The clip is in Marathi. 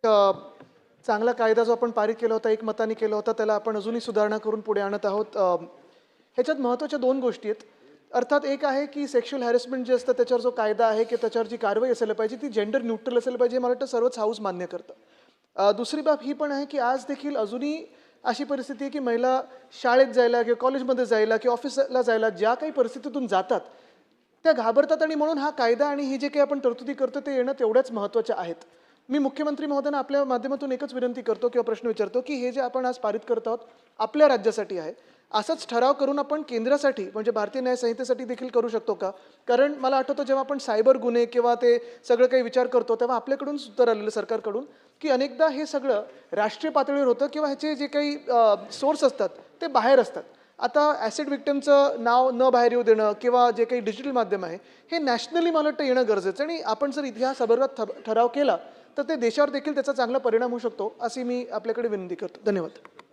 अ, चांगला कायदा जो आपण पारित केला होता, एकमताने केला होता, त्याला आपण अजूनही सुधारणा करून पुढे आणत आहोत. ह्याच्यात महत्त्वाच्या दोन गोष्टी आहेत. अर्थात एक आहे की सेक्शुअल हॅरेसमेंट जे असतं त्याच्यावर जो कायदा आहे की त्याच्यावर जी कारवाई असायला पाहिजे ती जेंडर न्यूट्रल असायला पाहिजे, मला वाटतं सर्वच हाऊस मान्य करतं. दुसरी बाब ही पण आहे की आज देखील अजूनही अशी परिस्थिती आहे की महिला शाळेत जायला किंवा कॉलेजमध्ये जायला किंवा ऑफिसला जायला ज्या काही परिस्थितीतून जातात त्या घाबरतात, आणि म्हणून हा कायदा आणि ही जे काही आपण तरतुदी करतो ते येणं तेवढ्याच महत्त्वाच्या आहेत. मी मुख्यमंत्री महोदयांना आपल्या माध्यमातून एकच विनंती करतो किंवा प्रश्न विचारतो की हे जे आपण आज पारित करत आहोत आपल्या राज्यासाठी आहे, असाच ठराव करून आपण केंद्रासाठी म्हणजे भारतीय न्याय संहितेसाठी देखील करू शकतो का? कारण मला आठवतं जेव्हा आपण सायबर गुन्हे किंवा ते सगळं काही विचार करतो तेव्हा आपल्याकडून उत्तर आलेलं सरकारकडून की अनेकदा हे सगळं राष्ट्रीय पातळीवर होतं किंवा ह्याचे जे काही सोर्स असतात ते बाहेर असतात. आता ॲसिड विक्टिमचं नाव न बाहेर येऊ देणं किंवा जे काही डिजिटल माध्यम आहे हे नॅशनली मला वाटतं येणं गरजेचं आहे, आणि आपण जर इतिहासाबरोबर ठराव केला तर ते देशावर देखील त्याचा चांगला परिणाम होऊ शकतो, अशी मी आपल्याकडे विनंती करतो. धन्यवाद.